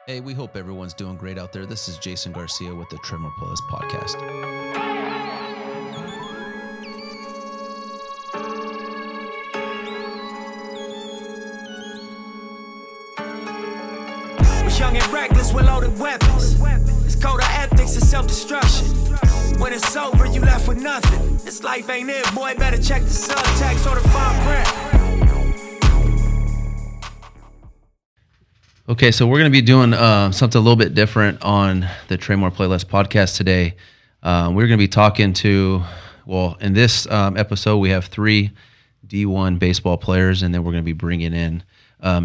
Hey, we hope everyone's doing great out there. This is Jason Garcia with the Tmpl podcast. Was young and reckless with loaded weapons. It's code of ethics and self-destruction. When it's over, you left with nothing. This life ain't it, boy. Better check the subtext or the fine print. Okay, so we're going to be doing something a little bit different on the Trade More Play Less podcast today. We're going to be talking to, in this episode, we have 3 D1 baseball players, and then we're going to be bringing in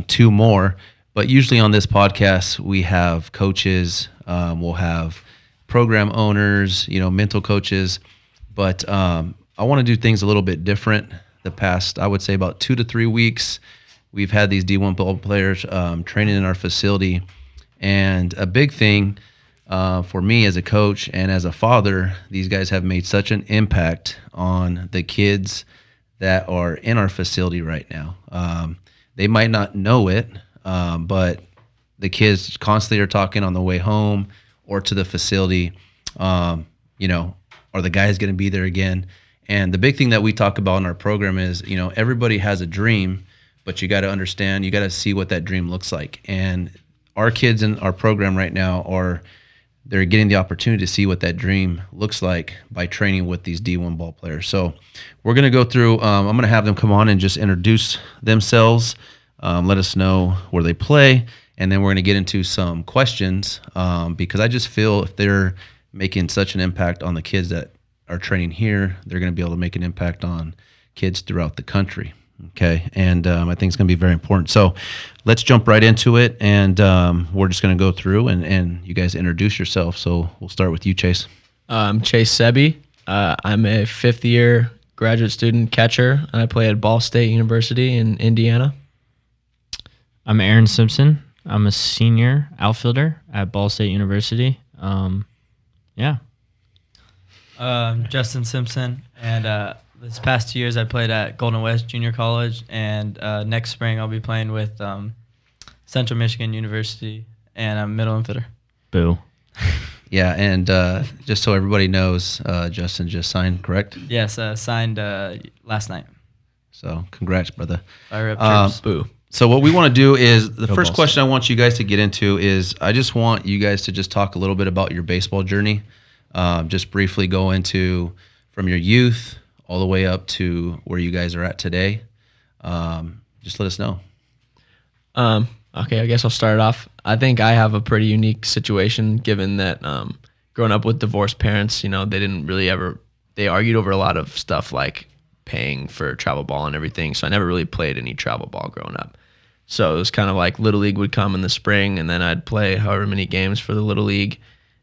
2 more. But usually on this podcast, we have coaches, we'll have program owners, mental coaches. But I want to do things a little bit different. The past, I would say, about 2 to 3 weeks, we've had these D1 ball players training in our facility. And a big thing for me as a coach and as a father, these guys have made such an impact on the kids that are in our facility right now. They might not know it, but the kids constantly are talking on the way home or to the facility, are the guys going to be there again? And the big thing that we talk about in our program is, everybody has a dream, but you got to understand, you got to see what that dream looks like. And our kids in our program right now they're getting the opportunity to see what that dream looks like by training with these D1 ball players. So we're going to go through, I'm going to have them come on and just introduce themselves, let us know where they play, and then we're going to get into some questions because I just feel if they're making such an impact on the kids that are training here, they're going to be able to make an impact on kids throughout the country. Okay, and I think it's going to be very important. So let's jump right into it, and we're just going to go through, and you guys introduce yourself. So we'll start with you, Chase. I'm Chase Sebi. I'm a 5th-year graduate student catcher, and I play at Ball State University in Indiana. I'm Aaron Simpson. I'm a senior outfielder at Ball State University. Justin Simpson, and this past 2 years I played at Golden West Junior College, and next spring I'll be playing with Central Michigan University, and I'm middle infielder. Boo. Yeah, and just so everybody knows, Justin just signed, correct? Yes, signed last night. So congrats, brother. Fire up troops. Boo. So what we want to do is, the Go first Ball question I want you guys to get into is, I just want you guys to just talk a little bit about your baseball journey. Just briefly go into from your youth all the way up to where you guys are at today. Just let us know. Okay, I guess I'll start off. I think I have a pretty unique situation given that growing up with divorced parents, they didn't really they argued over a lot of stuff like paying for travel ball and everything. So I never really played any travel ball growing up. So it was kind of like Little League would come in the spring, and then I'd play however many games for the Little League,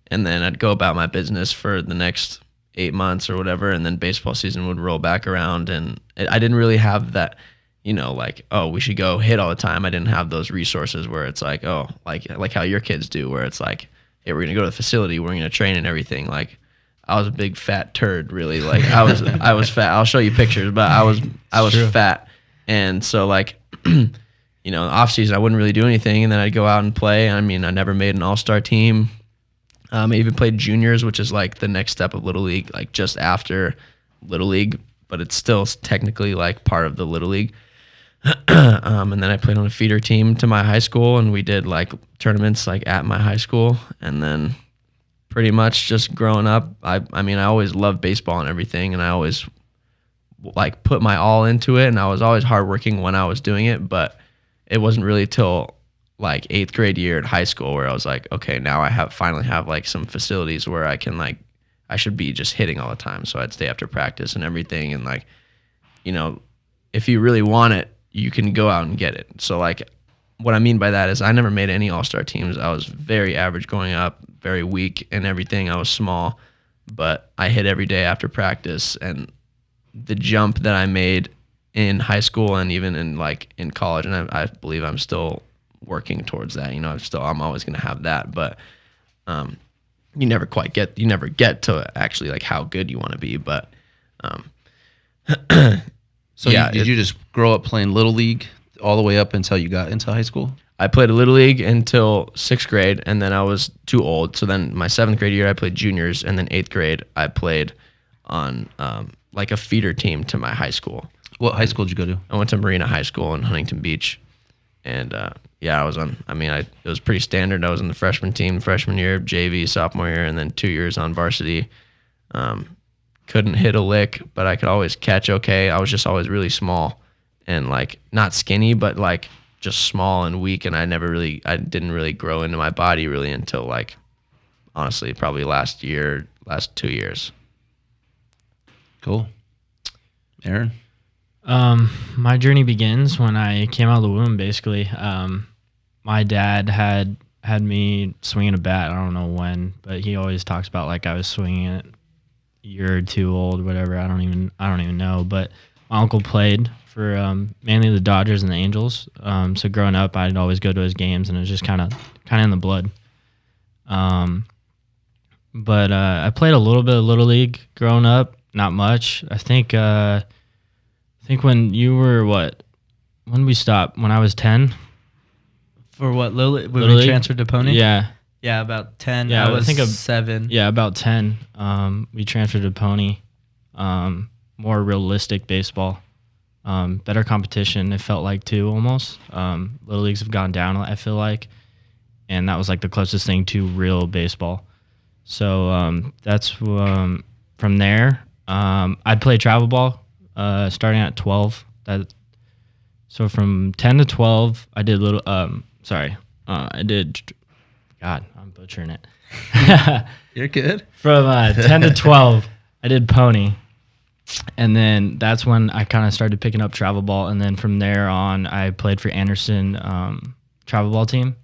and then I'd go about my business for the next 8 months or whatever, and then baseball season would roll back around, and I didn't really have that, we should go hit all the time. I didn't have those resources where it's like, like how your kids do, where it's like, hey, we're gonna go to the facility, we're gonna train and everything. Like, I was a big fat turd, really. Like I was fat. I'll show you pictures, but I was fat, and so off season I wouldn't really do anything, and then I'd go out and play. I mean, I never made an all-star team. I even played juniors, which is like the next step of Little League, like just after Little League, but it's still technically like part of the Little League. And then I played on a feeder team to my high school, and we did like tournaments like at my high school. And then pretty much just growing up, I always loved baseball and everything, and I always like put my all into it, and I was always hardworking when I was doing it, but it wasn't really till like 8th grade year in high school where I was like, okay, now I finally have like some facilities where I can I should be just hitting all the time. So I'd stay after practice and everything. And if you really want it, you can go out and get it. So what I mean by that is I never made any all-star teams. I was very average growing up, very weak and everything. I was small, but I hit every day after practice. And the jump that I made in high school and even in college, and I believe I'm still working towards that. I'm always going to have that, but you never get to actually like how good you want to be. But so did you just grow up playing Little League all the way up until you got into high school? I played Little League until 6th grade, and then I was too old. So then my 7th grade year, I played juniors, and then 8th grade, I played on like a feeder team to my high school. What high school did you go to? I went to Marina High School in Huntington Beach, and I was on. I mean, it was pretty standard. I was in the freshman team freshman year, JV sophomore year, and then 2 years on varsity. Couldn't hit a lick, but I could always catch okay. I was just always really small and like not skinny, but like just small and weak, and I didn't really grow into my body really until like honestly probably last 2 years. Cool. Aaron? My journey begins when I came out of the womb, basically. My dad had me swinging a bat. I don't know when, but he always talks about like I was swinging it a year or two old, whatever. I don't even know. But my uncle played for mainly the Dodgers and the Angels. So growing up, I'd always go to his games, and it was just kind of in the blood. But I played a little bit of Little League growing up, not much. I think when you were when we stopped, when I was 10. For what, when Little we League? transferred to Pony? Yeah. Yeah, about 10. Yeah, I was I think 7. Yeah, about 10. We transferred to Pony. More realistic baseball. Better competition, it felt like, too, almost. Little Leagues have gone down, I feel like. And that was like the closest thing to real baseball. So that's from there. I played travel ball starting at 12. So from 10 to 12, I did God, I'm butchering it. You're good. From 10 to 12, I did Pony. And then that's when I kind of started picking up travel ball. And then from there on, I played for Anderson travel ball team.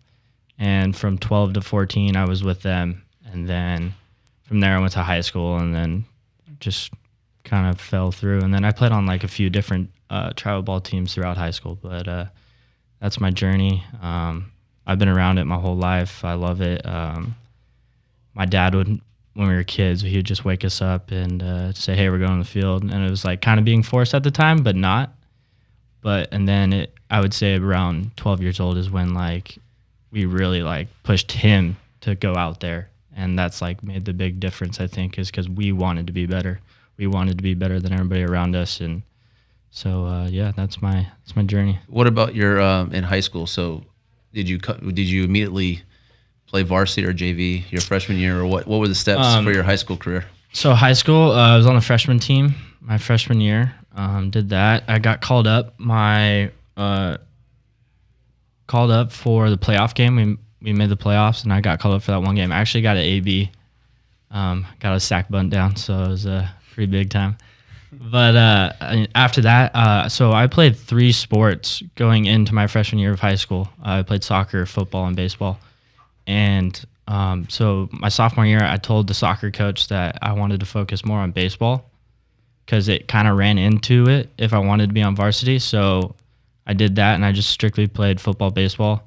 And from 12 to 14, I was with them. And then from there, I went to high school and then just kind of fell through. And then I played on like a few different travel ball teams throughout high school. But that's my journey. I've been around it my whole life. I love it. My dad would, when we were kids, he would just wake us up and say, "Hey, we're going to the field." And it was like kind of being forced at the time, but not. And then I would say around 12 years old is when like we really like pushed him to go out there. And that's like made the big difference, I think, is because we wanted to be better. We wanted to be better than everybody around us. And so, that's my journey. What about your in high school? So did you immediately play varsity or JV your freshman year, or what were the steps for your high school career? So high school, I was on the freshman team my freshman year. Did that. I got called up for the playoff game. We made the playoffs, and I got called up for that one game. I actually got an AB. Got a sack bunt down, so it was a pretty big time. But after that, so I played 3 sports going into my freshman year of high school. I played soccer, football, and baseball. And so my sophomore year, I told the soccer coach that I wanted to focus more on baseball because it kind of ran into it if I wanted to be on varsity. So I did that, and I just strictly played football, baseball.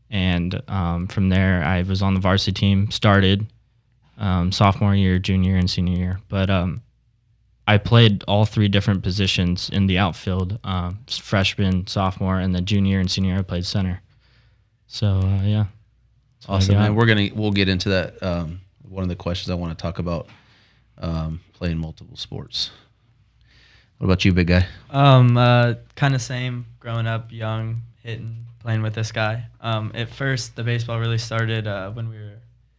And from there, I was on the varsity team, started sophomore year, junior, and senior year. But I played all 3 different positions in the outfield, freshman, sophomore, and then junior and senior, I played center. So, yeah. Awesome, man. We'll get into that. One of the questions I want to talk about, playing multiple sports. What about you, big guy? Kind of same. Growing up young, hitting, playing with this guy. At first, the baseball really started when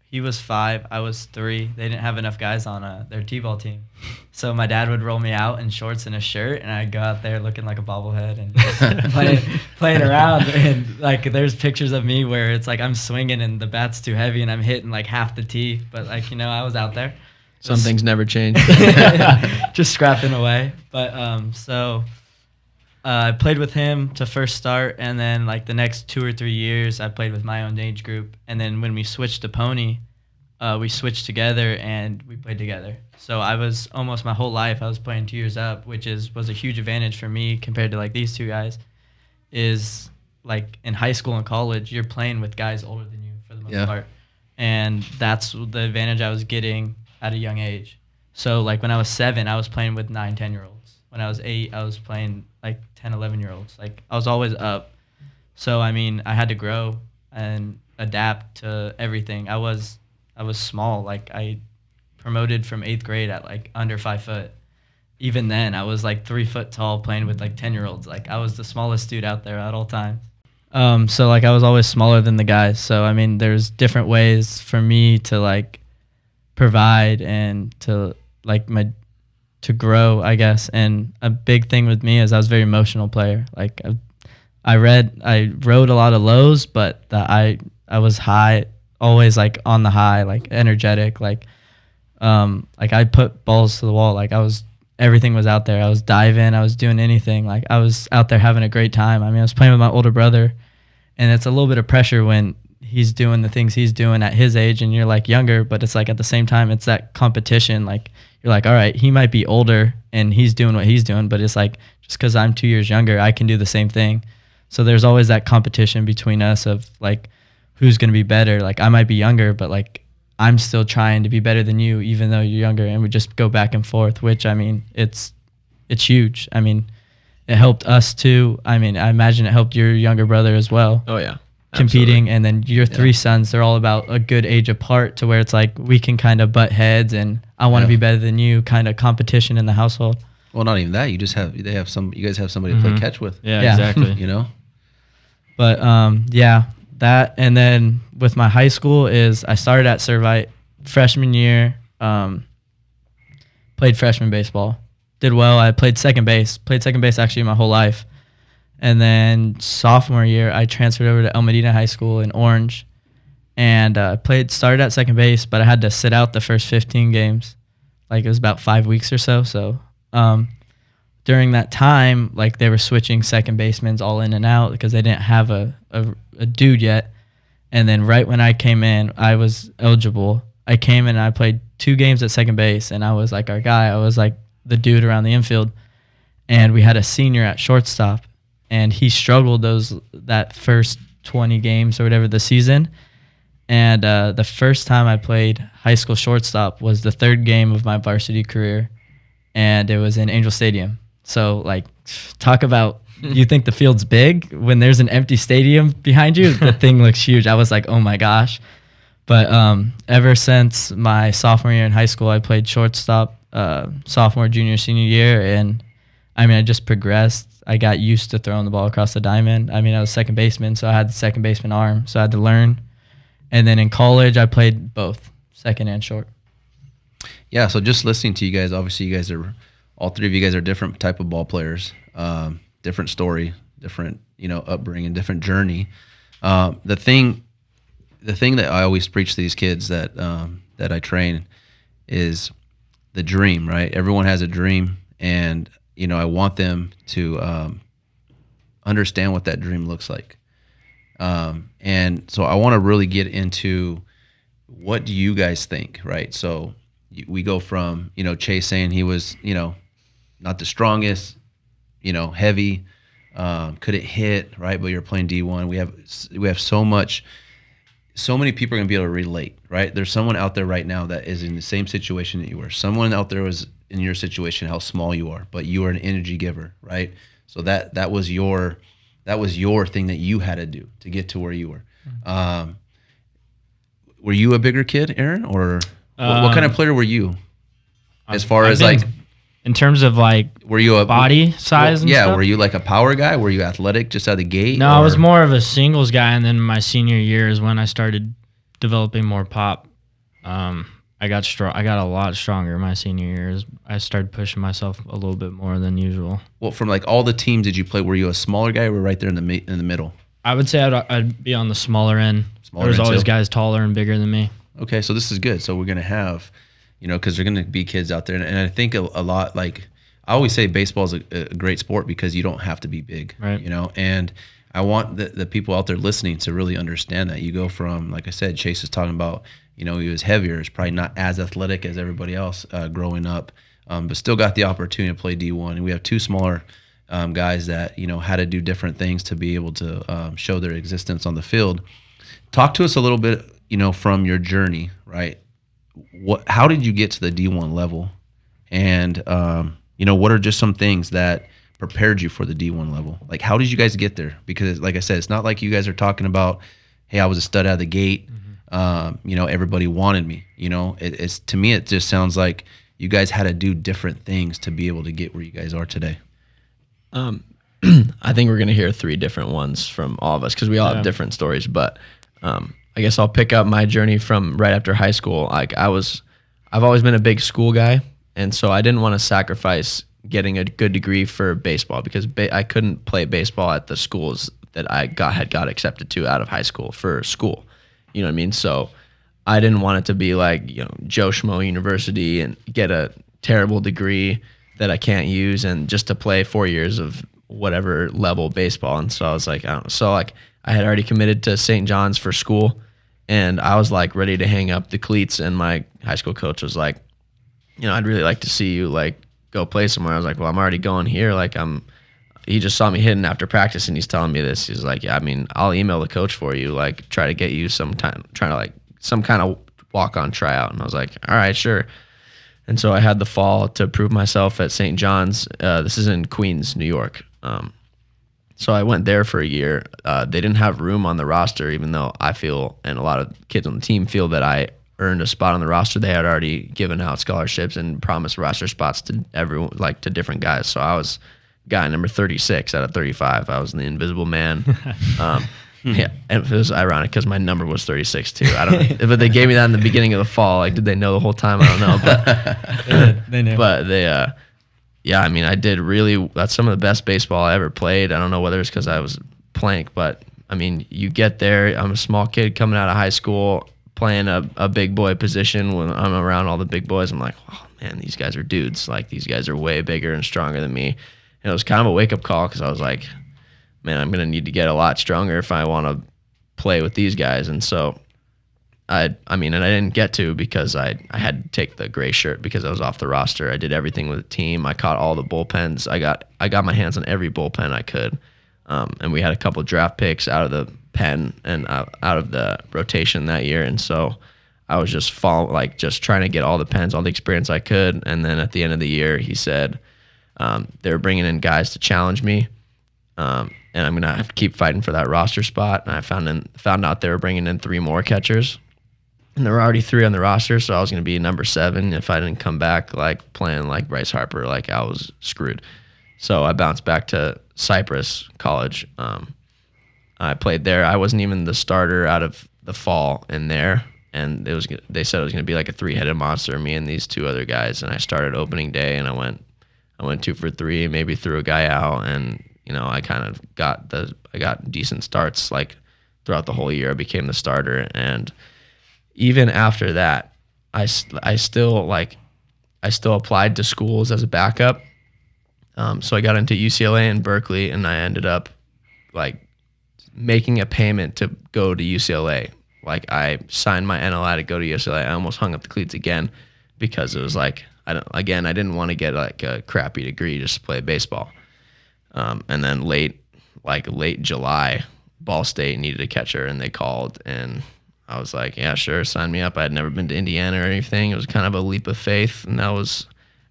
he was 5, I was 3. They didn't have enough guys on their T-ball team. So my dad would roll me out in shorts and a shirt, and I'd go out there looking like a bobblehead and just playing around. And like, there's pictures of me where it's like I'm swinging and the bat's too heavy and I'm hitting like half the tee. But like, I was out there. Some things never change. Just scrapping away. But I played with him to first start, and then like the next 2 or 3 years, I played with my own age group. And then when we switched to Pony, we switched together and we played together. So I was almost my whole life I was playing 2 years up, which was a huge advantage for me compared to like these 2 guys. Is like in high school and college, you're playing with guys older than you for the most part, and that's the advantage I was getting at a young age. So like when I was 7, I was playing with 9, 10-year-olds. When I was 8, I was playing like 10, 11-year-olds. Like I was always up. So I mean, I had to grow and adapt to everything. I was small. Like, I promoted from 8th grade at like under 5 foot. Even then, I was like 3 foot tall playing with like 10-year-olds. Like, I was the smallest dude out there at all times. So like I was always smaller than the guys. So I mean, there's different ways for me to like provide and to like to grow, I guess. And a big thing with me is I was a very emotional player. Like, I rode a lot of lows, but I was high, always like on the high, like energetic, like I put balls to the wall. Like, everything was out there. I was diving, I was doing anything. Like, I was out there having a great time. I mean, I was playing with my older brother, and it's a little bit of pressure when he's doing the things he's doing at his age and you're like younger, but it's like at the same time, it's that competition. Like, you're like, all right, he might be older and he's doing what he's doing, but it's like, just because I'm 2 years younger, I can do the same thing. So there's always that competition between us of like, who's going to be better. Like, I might be younger, but like, I'm still trying to be better than you, even though you're younger, and we just go back and forth, which, I mean, it's huge. I mean, it helped us too. I mean, I imagine it helped your younger brother as well. Oh yeah. Competing. Absolutely. And then your three sons, they're all about a good age apart, to where it's like, we can kind of butt heads and I want to be better than you, kind of competition in the household. Well, not even that. You guys have somebody to play catch with. Yeah, exactly. You know? But that, and then with my high school is I started at Servite freshman year, played freshman baseball, did well. I played second base actually my whole life. And then sophomore year, I transferred over to El Medina High School in Orange, and started at second base, but I had to sit out the first 15 games. Like, it was about 5 weeks or so. So during that time, like, they were switching second basemen all in and out because they didn't have a dude yet. And then right when I came in, I was eligible. I came in and I played 2 games at second base, and I was like our guy. I was like the dude around the infield. And we had a senior at shortstop, and he struggled that first 20 games or whatever the season. And the first time I played high school shortstop was the 3rd game of my varsity career, and it was in Angel Stadium. So, like, talk about, you think the field's big when there's an empty stadium behind you? The thing looks huge. I was like, oh my gosh. But ever since my sophomore year in high school, I played shortstop sophomore, junior, senior year, and I mean, I just progressed. I got used to throwing the ball across the diamond. I mean, I was second baseman, so I had the second baseman arm, so I had to learn. And then in college, I played both, second and short. Yeah, so just listening to you guys, obviously all three of you guys are different type of ball players, different story, different, upbringing, different journey. The thing that I always preach to these kids that I train is the dream, right? Everyone has a dream, and I want them to understand what that dream looks like. And so I want to really get into, what do you guys think, right? So we go from, Chase saying he was, not the strongest, heavy, couldn't hit, right? But you're playing D1. We have so many people are going to be able to relate, right? There's someone out there right now that is in the same situation that you were. Someone out there was in your situation, how small you are, but you are an energy giver, right? So that was your thing that you had to do to get to where you were. Were you a bigger kid, Aaron, or what kind of player were you? As far as like, in terms of like, were you a body size? And stuff? Were you like a power guy? Were you athletic just out of the gate? No, I was more of a singles guy, and then my senior year is when I started developing more pop. I got a lot stronger my senior years. I started pushing myself a little bit more than usual. Well, from like all the teams did you play, were you a smaller guy or were right there in the middle? I would say I'd be on the smaller end. There was always guys taller and bigger than me. Okay, so this is good. So we're going to have, because there are going to be kids out there. And I think a lot, like, I always say baseball is a great sport because you don't have to be big, right? And I want the people out there listening to really understand that. You go from, like I said, Chase is talking about, he was heavier. He's probably not as athletic as everybody else growing up, but still got the opportunity to play D1. And we have 2 smaller guys that, had to do different things to be able to show their existence on the field. Talk to us a little bit, from your journey, right? How did you get to the D1 level? And, what are just some things that prepared you for the D1 level? Like, how did you guys get there? Because, like I said, it's not like you guys are talking about, hey, I was a stud out of the gate. Everybody wanted me. It's to me, it just sounds like you guys had to do different things to be able to get where you guys are today. I think we're going to hear 3 different ones from all of us because we all have different stories. But I guess I'll pick up my journey from right after high school. Like I've always been a big school guy, and so I didn't want to sacrifice getting a good degree for baseball because I couldn't play baseball at the schools that I had got accepted to out of high school for school. You know what I mean? So I didn't want it to be like, Joe Schmo University and get a terrible degree that I can't use and just to play 4 years of whatever level baseball. And so I was like, I don't know. So like I had already committed to St. John's for school, and I was like ready to hang up the cleats, and my high school coach was like, I'd really like to see you like go play somewhere. I was like, well, I'm already going here. Like he just saw me hitting after practice, and he's telling me this. He's like, yeah, I mean, I'll email the coach for you, like try to get you some time, trying to like some kind of walk-on tryout. And I was like, all right, sure. And so I had the fall to prove myself at St. John's. This is in Queens, New York. So I went there for a year. They didn't have room on the roster, even though I feel, and a lot of kids on the team feel, that I earned a spot on the roster. They had already given out scholarships and promised roster spots to everyone, like to different guys. So I was guy number 36 out of 35. I was the invisible man. Yeah, and it was ironic because my number was 36 too. I don't know, but they gave me that in the beginning of the fall. Like, did they know the whole time? I don't know, but They knew. But they, yeah, I mean, I did really. That's some of the best baseball I ever played. I don't know whether it's because I was plank, but I mean, you get there. I'm a small kid coming out of high school, playing a big boy position. When I'm around all the big boys, I'm like, oh man, these guys are dudes. Like, these guys are way bigger and stronger than me. And it was kind of a wake up call because I was like, man, I'm going to need to get a lot stronger if I want to play with these guys. And so I mean, and I didn't get to because I had to take the gray shirt because I was off the roster. I did everything with the team. I caught all the bullpens. I got my hands on every bullpen I could. And we had a couple draft picks out of the pen and out of the rotation that year. And so I was just just trying to get all the pens, all the experience I could. And then at the end of the year, he said they were bringing in guys to challenge me. And I'm going to have to keep fighting for that roster spot. And I found out they were bringing in 3 more catchers. And there were already 3 on the roster, so I was going to be number 7. If I didn't come back like playing like Bryce Harper, like I was screwed. So I bounced back to Cypress College. I played there. I wasn't even the starter out of the fall in there. And they said it was going to be like a 3-headed monster, me and these 2 other guys. And I started opening day, and I went 2 for 3, maybe threw a guy out, and I kind of I got decent starts like throughout the whole year. I became the starter, and even after that, I still applied to schools as a backup. So I got into UCLA and Berkeley, and I ended up like making a payment to go to UCLA. Like, I signed my NLI to go to UCLA. I almost hung up the cleats again because it was like I didn't want to get like a crappy degree just to play baseball. And then late July, Ball State needed a catcher, and they called, and I was like, yeah, sure, sign me up. I had never been to Indiana or anything. It was kind of a leap of faith, and that was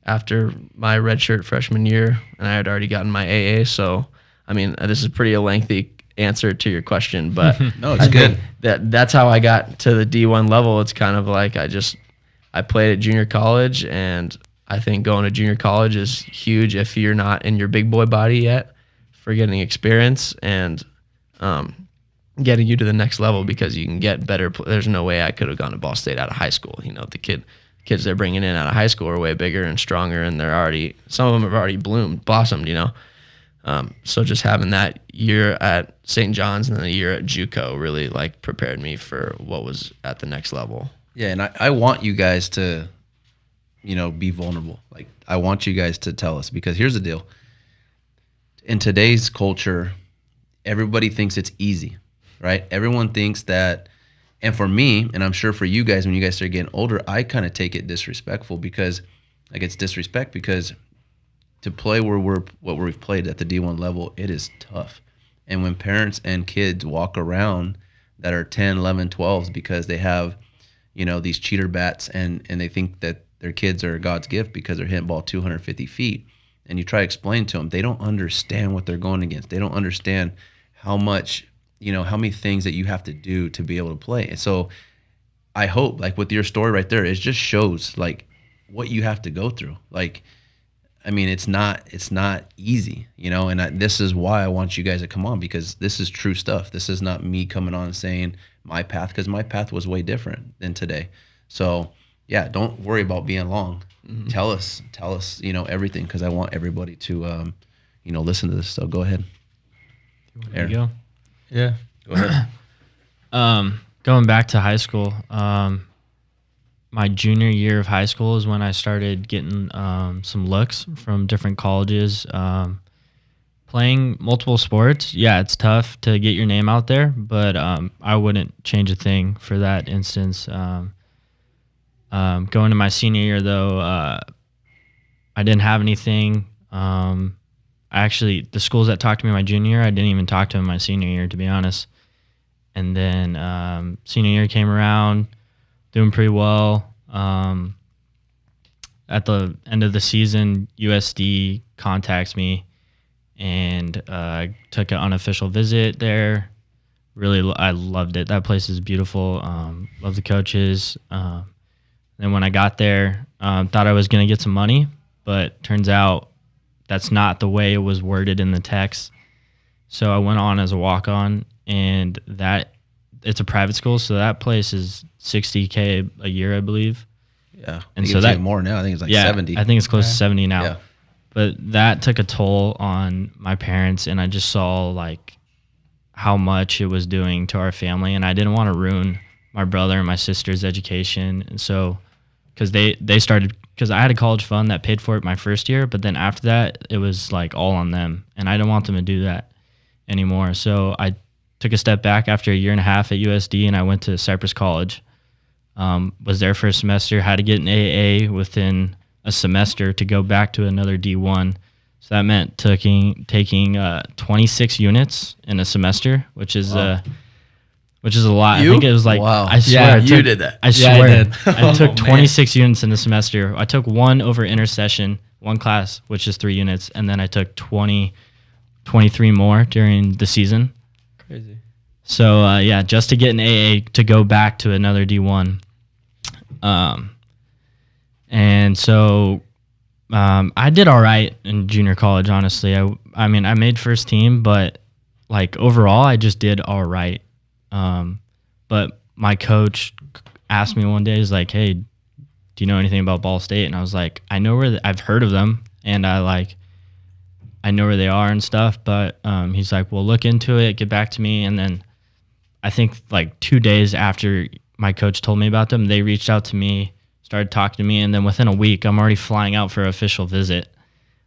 after my redshirt freshman year, and I had already gotten my AA. So, I mean, this is pretty a lengthy answer to your question, but no, it's good. That's how I got to the D1 level. It's kind of like I played at junior college, and I think going to junior college is huge if you're not in your big boy body yet, for getting experience and getting you to the next level, because you can get better. There's no way I could have gone to Ball State out of high school. The kids they're bringing in out of high school are way bigger and stronger, and some of them have already blossomed. So just having that year at St. John's and then a year at JUCO really like prepared me for what was at the next level. Yeah, and I want you guys to be vulnerable. Like, I want you guys to tell us, because here's the deal. In today's culture, everybody thinks it's easy, right? Everyone thinks that, and for me, and I'm sure for you guys, when you guys start getting older, I kind of take it disrespectful because, like, it's disrespect because to play what we've played at the D1 level, it is tough. And when parents and kids walk around that are 10, 11, 12s because they have, these cheater bats and they think that their kids are God's gift because they're hitting ball 250 feet. And you try to explain to them, they don't understand what they're going against. They don't understand how much how many things that you have to do to be able to play. And so I hope, like with your story right there, it just shows like what you have to go through. Like, I mean, it's not easy, and this is why I want you guys to come on, because this is true stuff. This is not me coming on and saying my path, because my path was way different than today. So yeah, don't worry about being long. Mm-hmm. Tell us, everything, because I want everybody to, listen to this. So go ahead. There you go. Yeah. Go ahead. Going back to high school, my junior year of high school is when I started getting some looks from different colleges. Playing multiple sports, yeah, it's tough to get your name out there, but I wouldn't change a thing for that instance. Going to my senior year, though, I didn't have anything. Actually, the schools that talked to me my junior year, I didn't even talk to them my senior year, to be honest. And then senior year came around, doing pretty well. At the end of the season, USD contacts me, and I took an unofficial visit there. Really, I loved it. That place is beautiful. Love the coaches. Then when I got there, thought I was going to get some money, but turns out that's not the way it was worded in the text. So I went on as a walk-on, and it's a private school, so that place is $60K a year, I believe. Yeah, and so that more now. I think it's like 70. I think it's close to 70 now. Yeah. But that took a toll on my parents, and I just saw like how much it was doing to our family, and I didn't want to ruin my brother and my sister's education. And so, because they started, because I had a college fund that paid for it my first year, but then after that, it was like all on them, and I didn't want them to do that anymore. So I took a step back after a year and a half at USD, and I went to Cypress College. Was there for a semester, had to get an AA within a semester to go back to another D1. So that meant taking 26 units in a semester, which is a lot. You? I think it was like, wow. I swear. You did that. I swear. I did. I took 26 units in a semester. I took one over intersession, one class, which is 3 units, and then I took 23 more during the season. Crazy. So, just to get an AA to go back to another D1. And so I did all right in junior college, honestly. I mean, I made first team, but like overall, I just did all right. But my coach asked me one day, he's like, "Hey, do you know anything about Ball State?" And I was like, "I know I've heard of them, and I know where they are and stuff." But he's like, "Well, look into it, get back to me." And then I think like 2 days after my coach told me about them, they reached out to me, started talking to me, and then within a week, I'm already flying out for an official visit,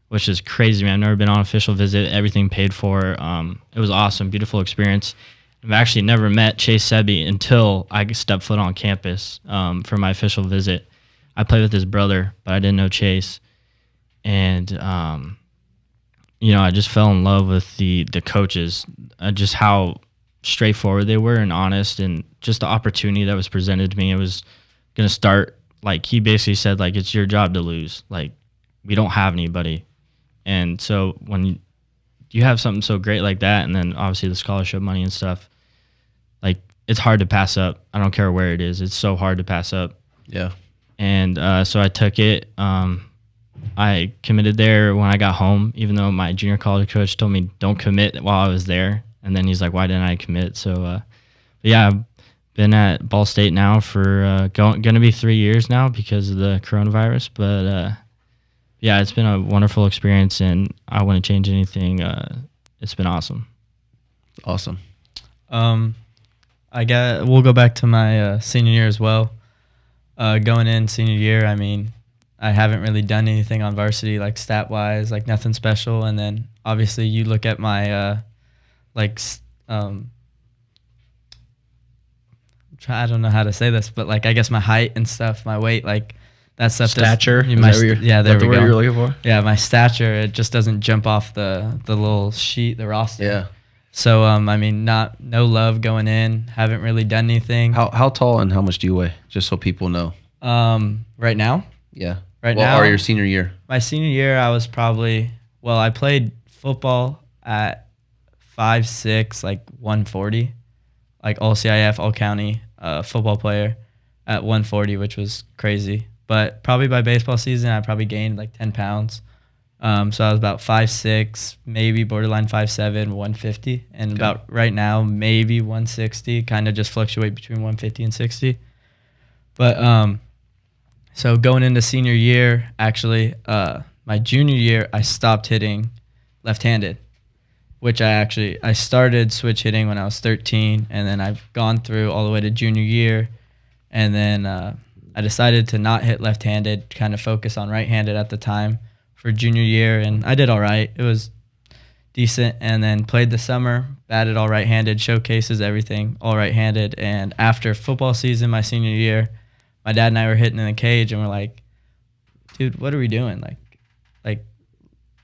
which is crazy, man. I've never been on an official visit, everything paid for. It was awesome, beautiful experience. I've actually never met Chase Sebi until I stepped foot on campus for my official visit. I played with his brother, but I didn't know Chase. And, I just fell in love with the coaches, just how straightforward they were and honest, and just the opportunity that was presented to me. It was going to start, like, he basically said, like, it's your job to lose. Like, we don't have anybody. And so when you have something so great like that, and then obviously the scholarship money and stuff, like, it's hard to pass up. I don't care where it is. It's so hard to pass up. Yeah. And so I took it. I committed there when I got home, even though my junior college coach told me don't commit while I was there. And then he's like, "Why didn't I commit?" So, I've been at Ball State now for going to be 3 years now because of the coronavirus. But it's been a wonderful experience, and I wouldn't change anything. It's been awesome. Awesome. We'll go back to my senior year as well. Going in senior year, I mean, I haven't really done anything on varsity, like stat wise, like nothing special. And then obviously you look at my I don't know how to say this, but like I guess my height and stuff, my weight, like that stuff. Stature. There we go. go. You're looking for? Yeah, my stature, it just doesn't jump off the little sheet, the roster. Yeah. So I mean, no love going in. Haven't really done anything. How tall and how much do you weigh? Just so people know. Right now. Yeah. Now, or your senior year. My senior year, I was probably I played football at 5'6", like 140, like all CIF, all county football player at 140, which was crazy. But probably by baseball season, I probably gained like 10 pounds. So I was about 5'6", maybe borderline 5'7", 150, and about right now maybe 160. Kind of just fluctuate between 150 and 60. But so going into senior year, actually, my junior year, I stopped hitting left-handed, which I started switch hitting when I was 13, and then I've gone through all the way to junior year, and then I decided to not hit left-handed, kind of focus on right-handed at the time for junior year, and I did all right. It was decent, and then played the summer, batted all right-handed, showcases, everything, all right-handed, and after football season, my senior year, my dad and I were hitting in the cage, and we're like, dude, what are we doing? Like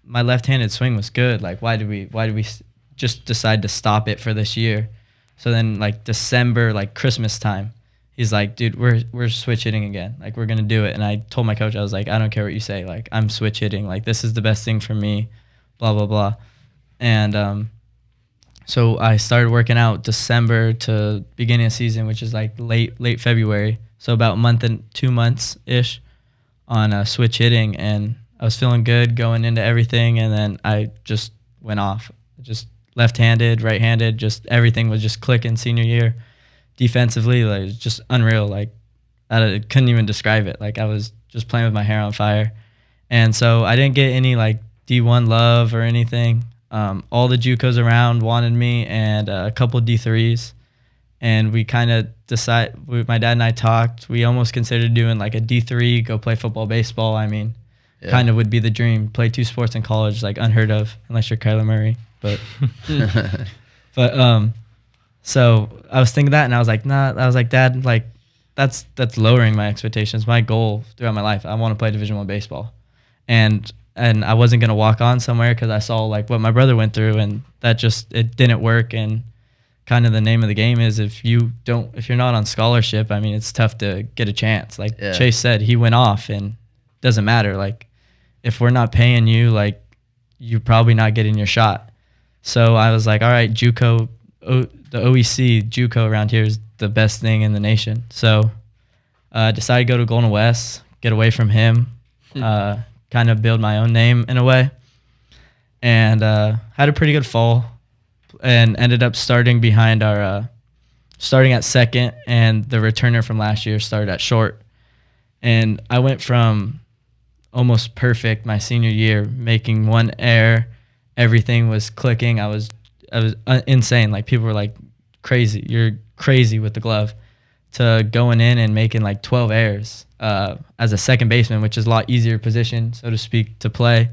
my left-handed swing was good. Like, why did we just decide to stop it for this year? So then, like December, like Christmas time, he's like, dude, we're switch hitting again. Like, we're gonna do it. And I told my coach, I was like, I don't care what you say. Like, I'm switch hitting. Like, this is the best thing for me. Blah blah blah. And so I started working out December to beginning of season, which is like late February. So about a month and 2 months ish on switch hitting, and I was feeling good going into everything, and then I just went off. Just left-handed, right-handed, just everything was just clicking senior year. Defensively, like, it was just unreal. Like, I couldn't even describe it. Like, I was just playing with my hair on fire. And so I didn't get any like D1 love or anything. All the JUCOs around wanted me, and a couple D3s. And we kind of my dad and I talked. We almost considered doing like a D3, go play football, baseball. I mean, kind of would be the dream. Play 2 sports in college, like unheard of, unless you're Kyler Murray. But, so I was thinking that, and I was like, nah. I was like, Dad, like that's lowering my expectations. My goal throughout my life, I want to play Division I baseball, and I wasn't gonna walk on somewhere because I saw like what my brother went through, and that it didn't work. And kind of the name of the game is if you're not on scholarship, I mean, it's tough to get a chance. Like Chase said, he went off, and it doesn't matter. Like, if we're not paying you, like, you're probably not getting your shot. So I was like, all right, JUCO, the OEC, JUCO around here is the best thing in the nation. So decided to go to Golden West, get away from him, kind of build my own name in a way. And had a pretty good fall, and ended up starting at second, and the returner from last year started at short. And I went from almost perfect my senior year, making one error, everything was clicking. I was insane. Like, people were like, crazy, you're crazy with the glove, to going in and making like 12 errors as a second baseman, which is a lot easier position, so to speak, to play.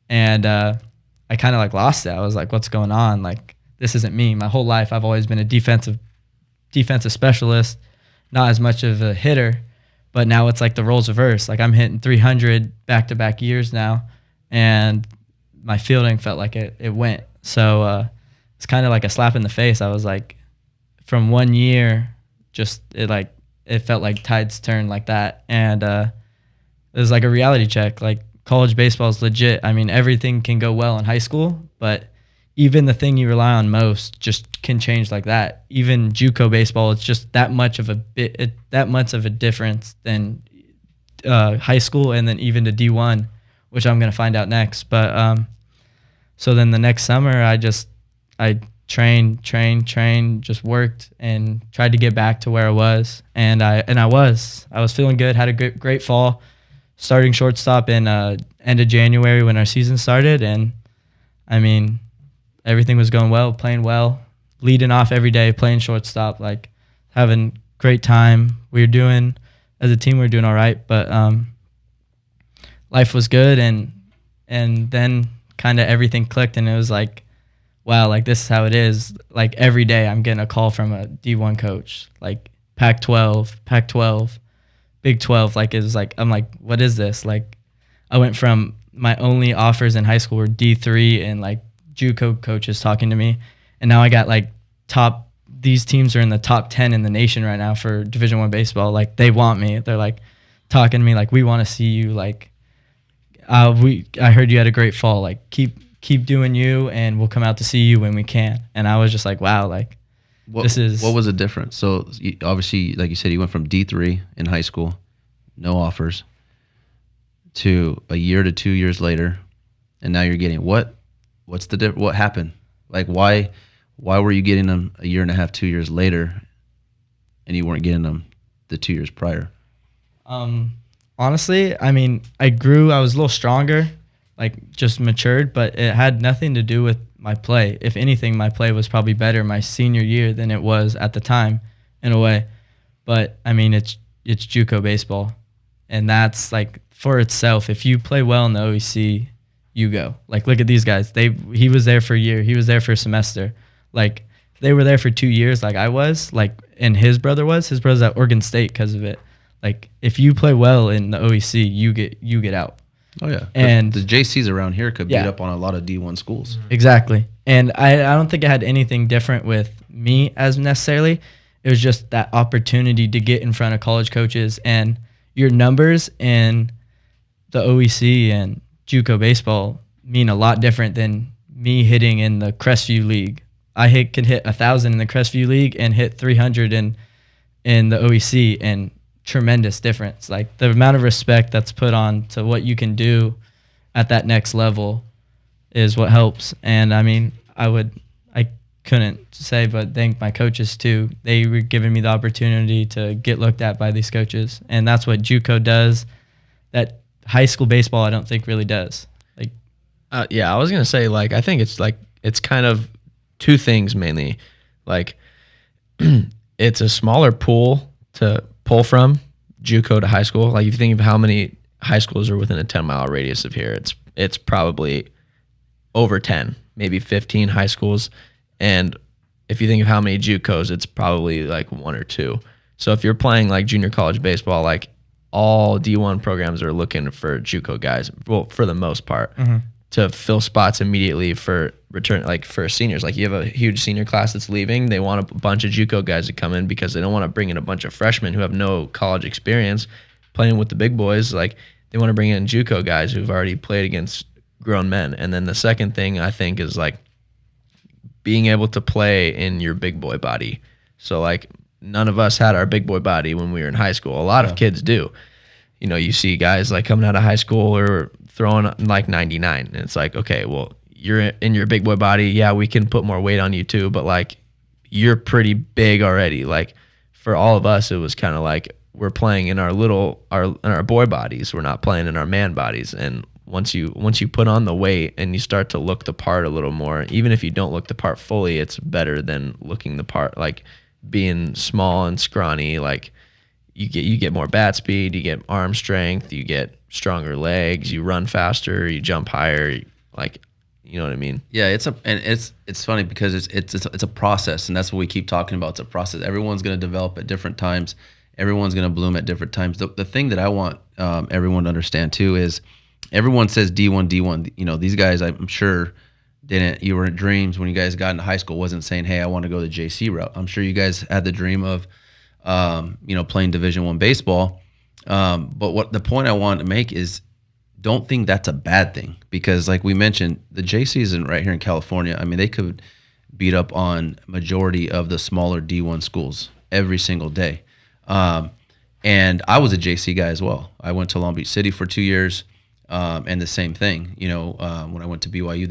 And I kind of like lost it. I was like, what's going on? Like, this isn't me. My whole life I've always been a defensive specialist, not as much of a hitter. But now it's like the roles reverse. Like, I'm hitting 300 back-to-back years now, and my fielding felt like it went. So it's kind of like a slap in the face. I was like, from 1 year, it felt like tides turned like that. And it was like a reality check. Like, college baseball is legit. I mean, everything can go well in high school, but even the thing you rely on most just can change like that. Even JUCO baseball, it's just that much of a difference than high school, and then even to D1, which I'm gonna find out next. But so then the next summer, I trained, just worked and tried to get back to where I was, and I was feeling good. Had a great fall, starting shortstop in end of January when our season started, and I mean, everything was going well, playing well, leading off every day, playing shortstop, like having great time. As a team, we were doing all right, but life was good, and then kind of everything clicked, and it was like, wow, like, this is how it is. Like, every day I'm getting a call from a D1 coach, like Pac-12, Big 12. Like, it was like, I'm like, what is this? Like, I went from my only offers in high school were D3 and like JUCO coaches talking to me, and now I got like these teams are in the top 10 in the nation right now for Division I baseball. Like, they want me. They're like talking to me like, we want to see you. Like, I heard you had a great fall. Like, keep keep doing you, and we'll come out to see you when we can. And I was just like, wow, like What this was the difference? So obviously, like you said, you went from D3 in high school, no offers, to a year to 2 years later, and now you're getting what's the what happened? Like why were you getting them a year and a half, 2 years later, and you weren't getting them the 2 years prior? Honestly, I mean, I was a little stronger, like just matured, but it had nothing to do with my play. If anything, my play was probably better my senior year than it was at the time, in a way. But I mean, it's JUCO baseball, and that's like for itself. If you play well in the OEC, you go. Like, look at these guys. He was there for a year. He was there for a semester. Like, they were there for 2 years, like I was. Like, and his brother was. His brother's at Oregon State because of it. Like, if you play well in the OEC, you get out. Oh yeah, And the JCs around here could beat Yeah. up on a lot of D1 schools. Exactly. And I don't think it had anything different with me as necessarily. It was just that opportunity to get in front of college coaches, and your numbers in the OEC and JUCO baseball mean a lot different than me hitting in the Crestview League. I can hit 1,000 in the Crestview League and hit 300 in the OEC, and tremendous difference. Like, the amount of respect that's put on to what you can do at that next level is what helps. And I mean, I couldn't say but thank my coaches too. They were giving me the opportunity to get looked at by these coaches, and that's what JUCO does that high school baseball I don't think really does. Like, Yeah, I was gonna say, like, I think it's kind of two things mainly. Like, it's a smaller pool to pull from, JUCO to high school. Like, if you think of how many high schools are within a 10-mile radius of here, it's probably over 10, maybe 15 high schools. And if you think of how many JUCOs, it's probably like 1 or 2. So if you're playing like junior college baseball, like, all D1 programs are looking for JUCO guys, well, for the most part, to fill spots immediately for return, like for seniors. Like, you have a huge senior class that's leaving. They want a bunch of JUCO guys to come in because they don't want to bring in a bunch of freshmen who have no college experience playing with the big boys. Like, they want to bring in JUCO guys who've already played against grown men. And then the second thing I think is like being able to play in your big boy body. So like, none of us had our big boy body when we were in high school. A lot of kids do. You know, you see guys like coming out of high school or throwing like 99. And it's like, okay, well, you're in your big boy body. Yeah, we can put more weight on you too, but like, you're pretty big already. Like, for all of us, it was kind of like we're playing in our boy bodies. We're not playing in our man bodies. And once you put on the weight and you start to look the part a little more, even if you don't look the part fully, it's better than looking the part, like being small and scrawny. Like, you get more bat speed, you get arm strength, you get stronger legs, you run faster, you jump higher. Like, you know what I mean? Yeah, it's funny because it's a process, and that's what we keep talking about. It's a process. Everyone's going to develop at different times. Everyone's going to bloom at different times. The thing that I want everyone to understand too is, everyone says D1. You know, these guys, I'm sure, you were in dreams when you guys got into high school, wasn't saying, hey, I want to go the JC route. I'm sure you guys had the dream of, playing Division I baseball. But what the point I wanted to make is, don't think that's a bad thing, because like we mentioned, the JC isn't right here in California. I mean, they could beat up on majority of the smaller D1 schools every single day. And I was a JC guy as well. I went to Long Beach City for 2 years. And the same thing, when I went to BYU,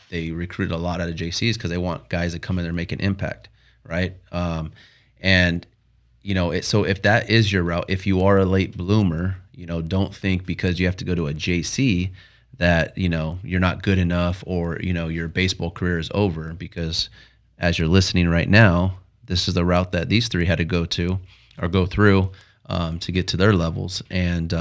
they recruited a lot out of JCs because they want guys that come in there and make an impact, right? So if that is your route, if you are a late bloomer, don't think because you have to go to a JC that, you're not good enough, or, your baseball career is over, because as you're listening right now, this is the route that these three had to go through to get to their levels. And,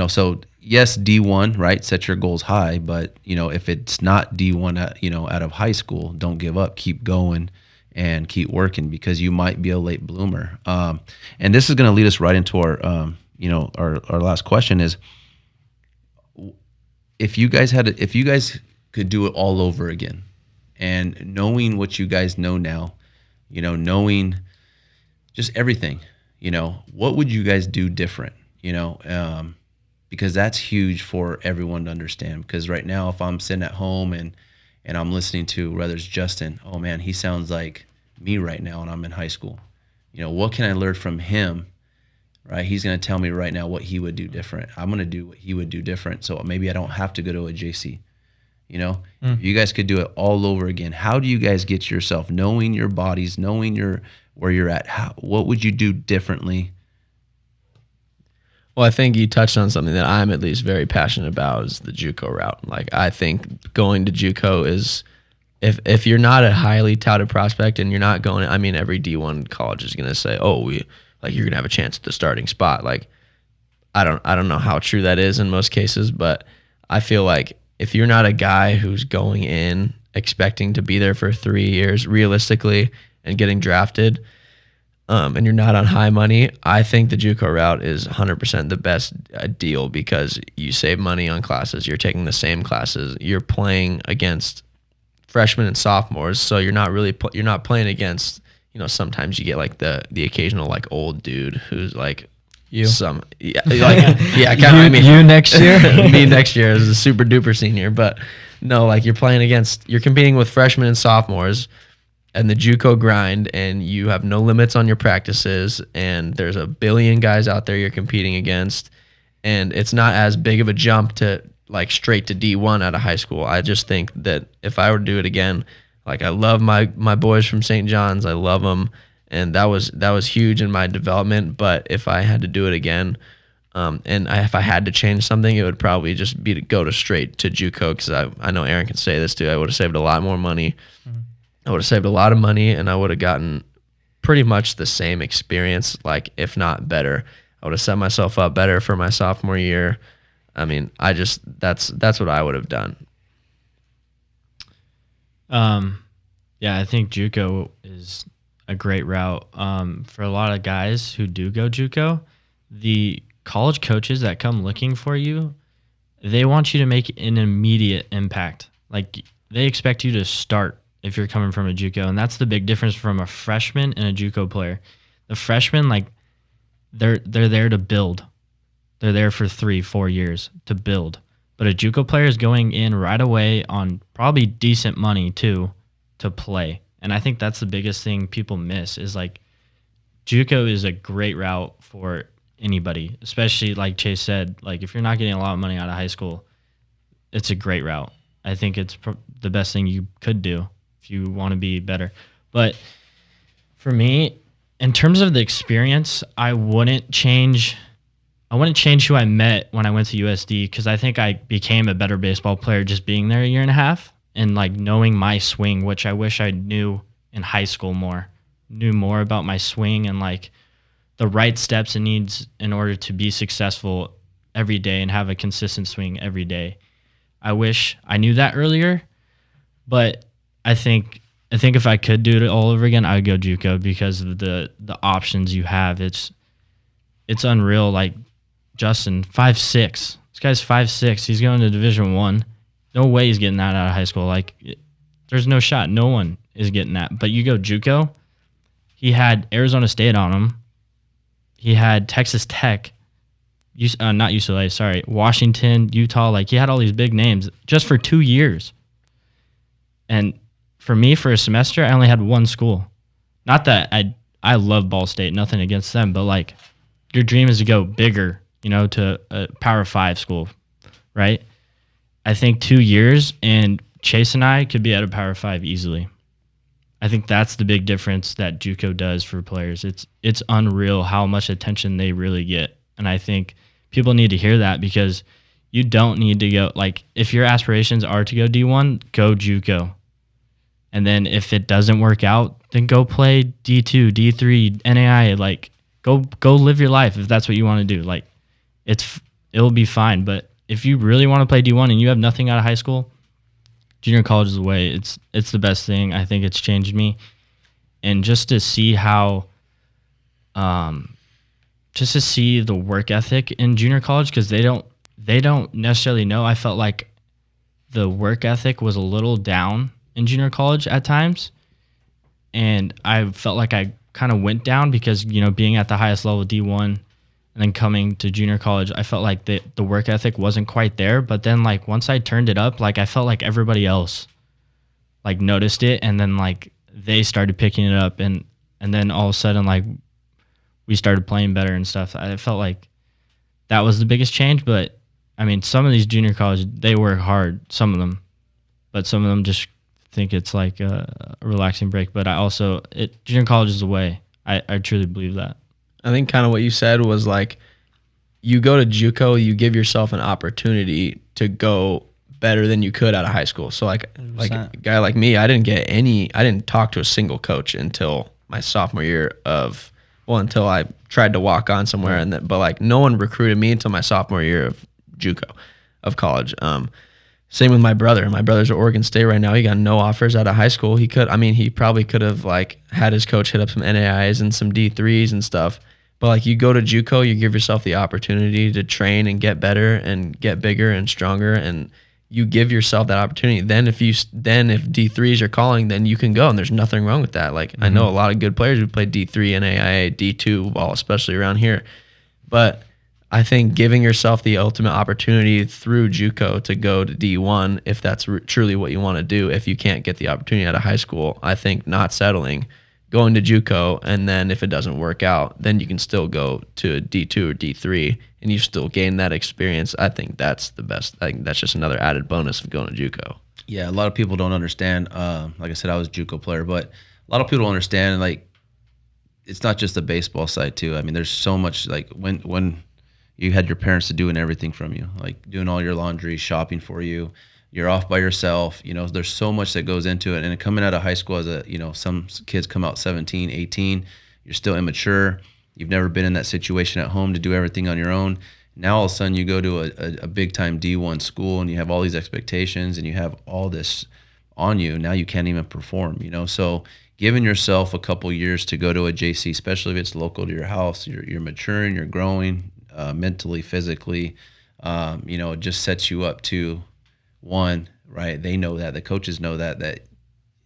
so yes, D1, right? Set your goals high, but if it's not D1, out of high school, don't give up. Keep going and keep working, because you might be a late bloomer. And this is going to lead us right into our last question is, if you guys could do it all over again, and knowing what you guys know now, knowing just everything, what would you guys do different? because that's huge for everyone to understand. Because right now, if I'm sitting at home and I'm listening to, whether it's Justin, oh man, he sounds like me right now, and I'm in high school. What can I learn from him? Right? He's going to tell me right now what he would do different. I'm going to do what he would do different. So maybe I don't have to go to a JC. You guys could do it all over again. How do you guys get yourself knowing your bodies, knowing where you're at? What would you do differently? Well, I think you touched on something that I'm at least very passionate about, is the JUCO route. Like, I think going to JUCO is, if you're not a highly touted prospect and you're not going, I mean, every D1 college is going to say, oh, you're going to have a chance at the starting spot. Like, I don't know how true that is in most cases, but I feel like if you're not a guy who's going in expecting to be there for 3 years realistically and getting drafted, and you're not on high money, I think the JUCO route is 100% the best deal, because you save money on classes. You're taking the same classes. You're playing against freshmen and sophomores, so you're not playing against, sometimes you get like the occasional like old dude who's like You. kind of. I mean, you next year. me next year as a super duper senior, but no, like you're competing with freshmen and sophomores and the JUCO grind, and you have no limits on your practices, and there's a billion guys out there you're competing against, and it's not as big of a jump to like straight to D1 out of high school. I just think that if I were to do it again, like I love my boys from St. John's, I love them, and that was huge in my development. But if I had to do it again, if I had to change something, it would probably just be to go straight to JUCO, because I know Aaron can say this too. I would have saved a lot more money. Mm-hmm. I would have saved a lot of money, and I would have gotten pretty much the same experience, like if not better. I would have set myself up better for my sophomore year. I mean, that's what I would have done. Yeah, I think JUCO is a great route. For a lot of guys who do go JUCO, the college coaches that come looking for you, they want you to make an immediate impact. Like, they expect you to start if you're coming from a JUCO, and that's the big difference from a freshman and a JUCO player. The freshmen, like, they're there to build. They're there for 3-4 years to build. But a JUCO player is going in right away on probably decent money too to play. And I think that's the biggest thing people miss, is like JUCO is a great route for anybody, especially like Chase said, like if you're not getting a lot of money out of high school, it's a great route. I think it's the best thing you could do if you want to be better. But for me, in terms of the experience, I wouldn't change who I met when I went to USD, because I think I became a better baseball player just being there a year and a half and like knowing my swing, which I wish I knew in high school more. Knew more about my swing and like the right steps it needs in order to be successful every day and have a consistent swing every day. I wish I knew that earlier, but I think if I could do it all over again, I would go JUCO because of the options you have. It's unreal. Like Justin, 5'6". This guy's 5'6". He's going to Division I. No way he's getting that out of high school. Like, there's no shot. No one is getting that. But you go JUCO, he had Arizona State on him. He had Texas Tech, not UCLA, sorry, Washington, Utah. Like, he had all these big names just for 2 years. And for me, for a semester, I only had one school. Not that I love Ball State, nothing against them, but like, your dream is to go bigger, to a Power 5 school, right? I think 2 years, and Chase and I could be at a Power 5 easily. I think that's the big difference that JUCO does for players. It's unreal how much attention they really get. And I think people need to hear that, because you don't need to go, like, if your aspirations are to go D1, go JUCO. And then if it doesn't work out, then go play D2, D3, NAI. Like, go live your life if that's what you want to do. Like, it'll be fine. But if you really want to play D1 and you have nothing out of high school, junior college is the way. It's the best thing. I think it's changed me. And just to see how, just to see the work ethic in junior college, because they don't necessarily know. I felt like the work ethic was a little down in junior college at times, and I felt like I kind of went down because being at the highest level D1 And then coming to junior college, I felt like the work ethic wasn't quite there. But then like once I turned it up, like I felt like everybody else like noticed it, and then like they started picking it up, and then all of a sudden like we started playing better and stuff. I felt like that was the biggest change. But I mean, some of these junior college, they work hard, some of them, but some of them just think it's like a relaxing break. But junior college is the way. I truly believe that. I think kind of what you said was like, you go to JUCO, you give yourself an opportunity to go better than you could out of high school. So like 100%. like a guy like me, I didn't talk to a single coach until my sophomore year until I tried to walk on somewhere, but like no one recruited me until my sophomore year of JUCO, of college. Same with my brother. My brother's at Oregon State right now. He got no offers out of high school. He probably could have like had his coach hit up some NAIs and some D3s and stuff. But like you go to JUCO, you give yourself the opportunity to train and get better and get bigger and stronger, and you give yourself that opportunity. Then if D3s are calling, then you can go, and there's nothing wrong with that. Like I know a lot of good players who play D3, NAIA, D2 ball, especially around here. But I think giving yourself the ultimate opportunity through JUCO to go to D1, if that's truly what you want to do, if you can't get the opportunity out of high school, I think not settling, going to JUCO, and then if it doesn't work out, then you can still go to D2 or D3, and you still gain that experience. I think that's the best. I think that's just another added bonus of going to JUCO. Yeah, a lot of people don't understand. Like I said, I was a JUCO player, but a lot of people don't understand. Like, it's not just the baseball side too. I mean, there's so much. Like when you had your parents to doing everything from you, like doing all your laundry, shopping for you. You're off by yourself. There's so much that goes into it. And coming out of high school some kids come out 17, 18, you're still immature. You've never been in that situation at home to do everything on your own. Now all of a sudden you go to a big time D1 school and you have all these expectations and you have all this on you. Now you can't even perform, So giving yourself a couple years to go to a JC, especially if it's local to your house, you're maturing, you're growing mentally, physically. It just sets you up to one, right? They know that, the coaches know that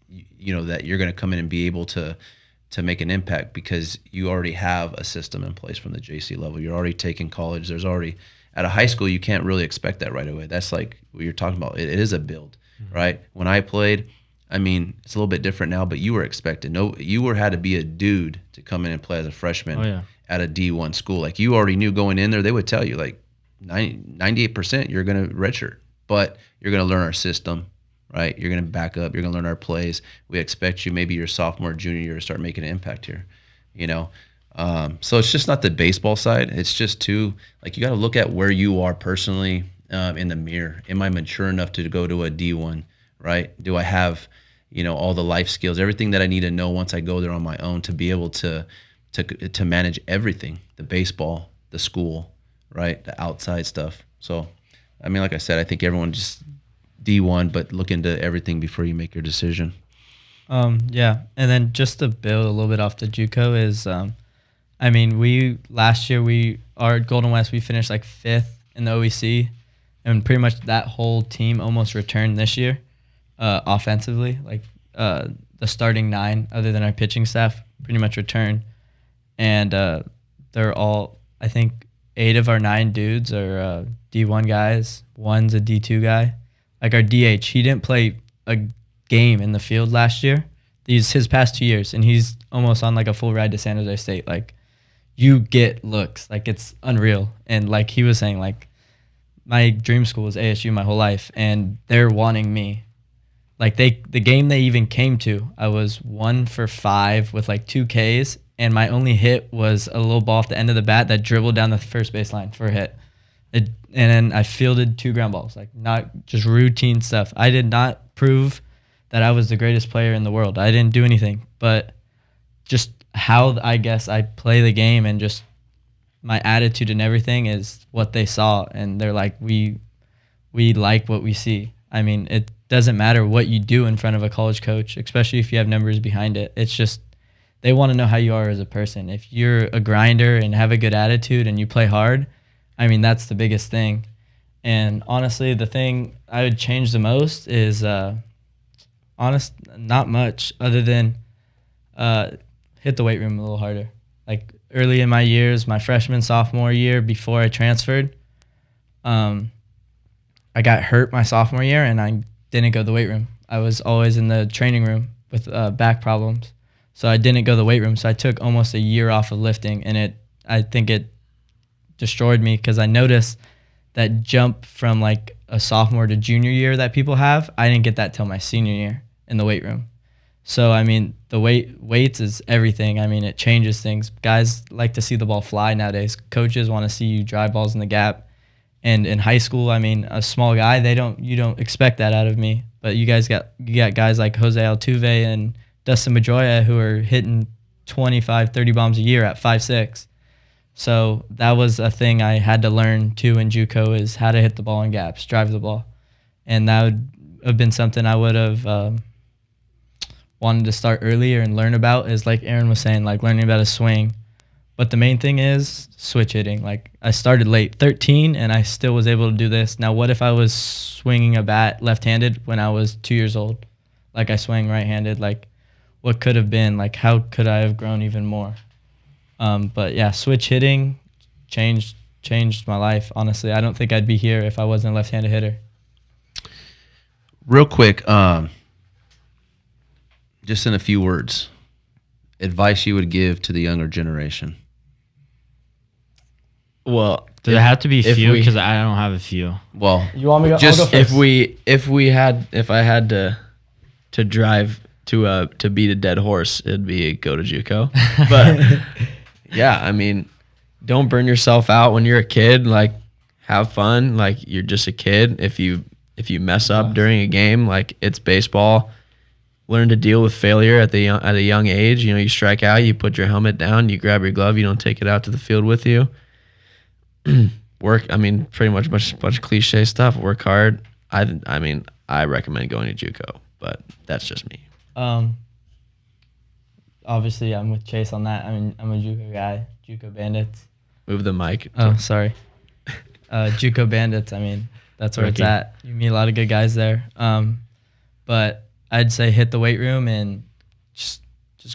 you're going to come in and be able to make an impact because you already have a system in place from the JC level. You're already taking college. There's already at a high school, you can't really expect that right away. That's like what you're talking about. It is a build, right? When I played, it's a little bit different now, but you were expected. You had to be a dude to come in and play as a freshman at a D1 school. Like you already knew going in there, they would tell you like 98% you're going to redshirt, but you're going to learn our system, right? You're going to back up. You're going to learn our plays. We expect you maybe your sophomore, junior year to start making an impact here, So it's just not the baseball side. It's just you got to look at where you are personally in the mirror. Am I mature enough to go to a D1, right? Do I have, all the life skills, everything that I need to know once I go there on my own to be able to manage everything, the baseball, the school, right? The outside stuff. So, like I said, I think everyone just D1, but look into everything before you make your decision. Yeah. And then just to build a little bit off the JUCO is, last year our Golden West, we finished like 5th in the OEC, and pretty much that whole team almost returned this year offensively. Like the starting 9, other than our pitching staff, pretty much returned. And they're all, I think 8 of our 9 dudes are D1 guys. 1's a D2 guy. Like our DH, he didn't play a game in the field last year. His past 2 years, and he's almost on like a full ride to San Jose State. Like you get looks, like it's unreal. And like he was saying, like my dream school was ASU my whole life, and they're wanting me. Like the game they even came to, I was 1 for 5 with like 2 Ks, and my only hit was a little ball off the end of the bat that dribbled down the first baseline for a hit. And then I fielded 2 ground balls, like not just routine stuff. I did not prove that I was the greatest player in the world. I didn't do anything, but just how I guess I play the game and just my attitude and everything is what they saw. And they're like, we like what we see. It doesn't matter what you do in front of a college coach, especially if you have numbers behind it. It's just they want to know how you are as a person. If you're a grinder and have a good attitude and you play hard, that's the biggest thing. And honestly, the thing I would change the most is not much other than hit the weight room a little harder. Like early in my years, my freshman, sophomore year before I transferred, I got hurt my sophomore year and I didn't go to the weight room. I was always in the training room with back problems. So I didn't go to the weight room. So I took almost a year off of lifting, and I think it destroyed me because I noticed that jump from like a sophomore to junior year that people have. I didn't get that till my senior year in the weight room. So, I mean, the weights is everything. I mean, it changes things. Guys like to see the ball fly nowadays. Coaches want to see you drive balls in the gap. And in high school, I mean, a small guy, you don't expect that out of me. But you got guys like Jose Altuve and Dustin Pedroia who are hitting 25, 30 bombs a year at 5'6". So that was a thing I had to learn too in JUCO, is how to hit the ball in gaps, drive the ball. And that would have been something I would have wanted to start earlier and learn about, is like Aaron was saying, like learning about a swing. But the main thing is switch hitting. Like I started late, 13, and I still was able to do this. Now, what if I was swinging a bat left-handed when I was 2 years old? Like I swing right-handed. Like what could have been? Like how could I have grown even more? But yeah, switch hitting changed my life. Honestly, I don't think I'd be here if I wasn't a left-handed hitter. Real quick, just in a few words, advice you would give to the younger generation. Well, Does it have to be if few? we- Because I don't have a few. Well, You want me to go? Just I'll go if first. if I had to drive to beat a dead horse, it'd be go to JUCO. But yeah, I mean, don't burn yourself out when you're a kid. Like, have fun. Like, you're just a kid. If you mess up during a game, like, it's baseball. Learn to deal with failure at a young age. You know, you strike out, you put your helmet down, you grab your glove, you don't take it out to the field with you. Work. I mean, pretty much bunch of cliche stuff. Work hard. I mean, I recommend going to JUCO, but that's just me. Obviously, I'm with Chase on that. I mean, I'm a JUCO guy. JUCO Bandits. Move the mic. Oh, sorry. JUCO Bandits. I mean, that's where it's at. You meet a lot of good guys there. But I'd say hit the weight room and just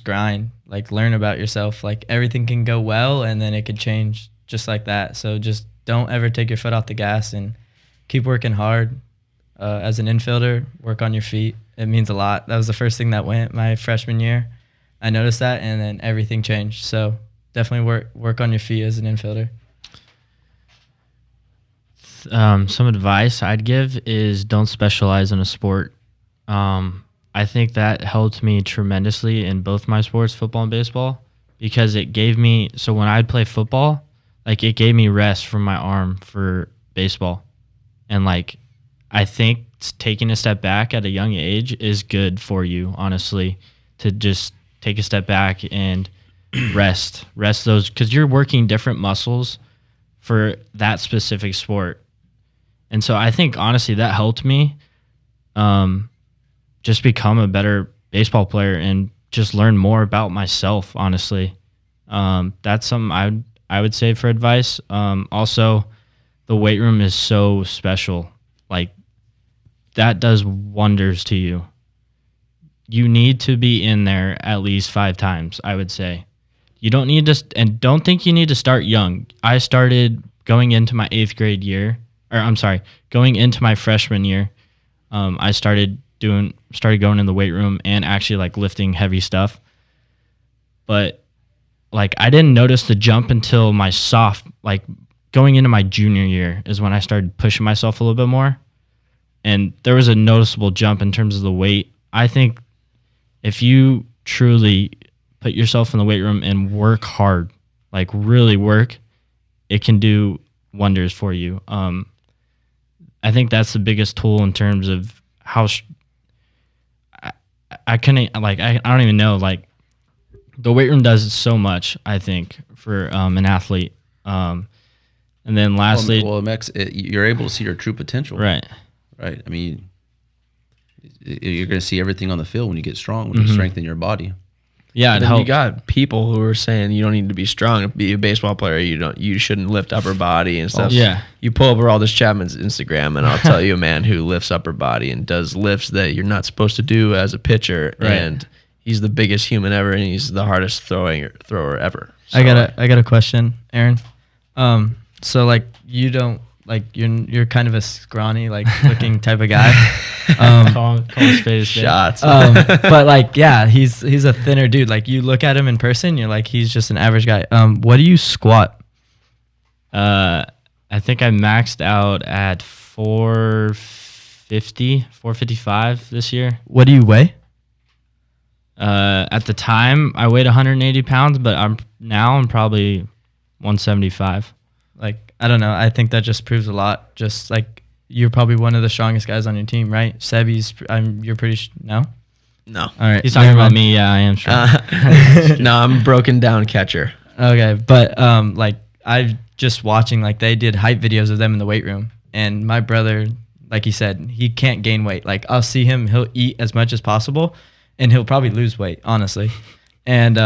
grind. Like, learn about yourself. Like, everything can go well, and then it could change just like that. So just don't ever take your foot off the gas and keep working hard. As an infielder, work on your feet. It means a lot. That was the first thing that went my freshman year. I noticed that, and then everything changed. So definitely work on your feet as an infielder. Some advice I'd give is don't specialize in a sport. I think that helped me tremendously in both my sports, football and baseball, because it gave me, so when I'd play football, like it gave me rest from my arm for baseball. And like, I think taking a step back at a young age is good for you, honestly, to just take a step back and rest those, because you're working different muscles for that specific sport. And so I think, honestly, that helped me just become a better baseball player and just learn more about myself, honestly. That's something I would say for advice. Also, the weight room is so special. Like, that does wonders to you. You need to be in there at least 5 times, I would say. You don't need to, and don't think you need to start young. I started going into my 8th grade year, going into my freshman year. I started going in the weight room and actually like lifting heavy stuff. But like, I didn't notice the jump until going into my junior year is when I started pushing myself a little bit more. And there was a noticeable jump in terms of the weight. I think if you truly put yourself in the weight room and work hard, like really work, it can do wonders for you. I think that's the biggest tool in terms of how I don't even know, like, the weight room does so much, I think, for an athlete. And then lastly, you're able to see your true potential. right. I mean, you're going to see everything on the field when you get strong, when you strengthen your body. Yeah, it And then helps. you got people who are saying you don't need to be strong to be a baseball player. You shouldn't lift upper body and stuff. Yeah. You pull up Aroldis Chapman's Instagram, and I'll tell you a man who lifts upper body and does lifts that you're not supposed to do as a pitcher. Right. And he's the biggest human ever, and he's the hardest thrower ever. So, I got a question, Aaron. So like you don't like you're kind of a scrawny like looking type of guy. Call his face. shots. But like yeah, he's a thinner dude. Like you look at him in person, you're like he's just an average guy. What do you squat? I think I maxed out at 455 this year. What do you weigh? At the time, I weighed 180 pounds, but I'm probably 175. Like I don't know. I think that just proves a lot. Just like you're probably one of the strongest guys on your team, right? Sebi's. You're pretty. No. No. All right. He's talking about me. Yeah, I am strong. No, I'm a broken down catcher. Okay, but like I've just watching like they did hype videos of them in the weight room, and my brother, like he said, he can't gain weight. Like I'll see him, he'll eat as much as possible, and he'll probably lose weight, honestly. And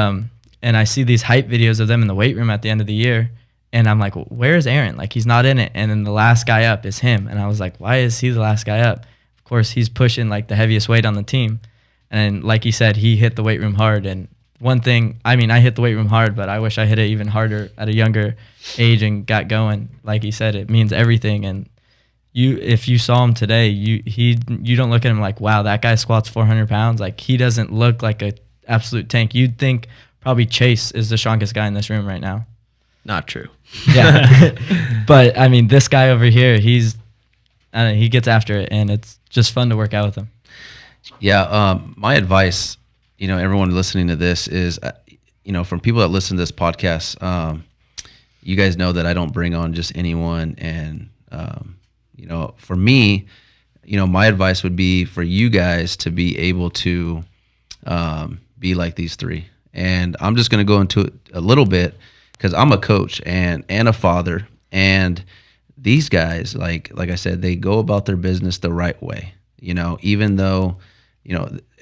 I see these hype videos of them in the weight room at the end of the year, and I'm like, where is Aaron? Like he's not in it. And then the last guy up is him, and I was like, why is he the last guy up? Of course, he's pushing like the heaviest weight on the team, and like he said, he hit the weight room hard. And one thing, I mean, I hit the weight room hard, but I wish I hit it even harder at a younger age and got going. Like he said, it means everything. And if you saw him today, you don't look at him like, wow, that guy squats 400 pounds. Like he doesn't look like a absolute tank. You'd think probably Chase is the strongest guy in this room right now. Not true. Yeah. But I mean, this guy over here, I don't know, he gets after it, and it's just fun to work out with him. Yeah. My advice, everyone listening to this is, from people that listen to this podcast, you guys know that I don't bring on just anyone. And, for me, my advice would be for you guys to be able to be like these three. And I'm just going to go into it a little bit because I'm a coach and a father. And these guys, like I said, they go about their business the right way. Even though,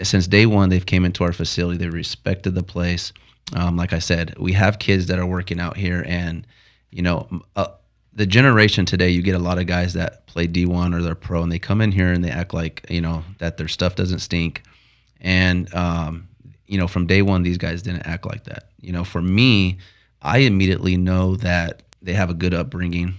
since day one, they've came into our facility, they respected the place. Like I said, we have kids that are working out here, and, the generation today, you get a lot of guys that play D1 or they're pro, and they come in here and they act like, that their stuff doesn't stink. And, from day one, these guys didn't act like that. For me, I immediately know that they have a good upbringing.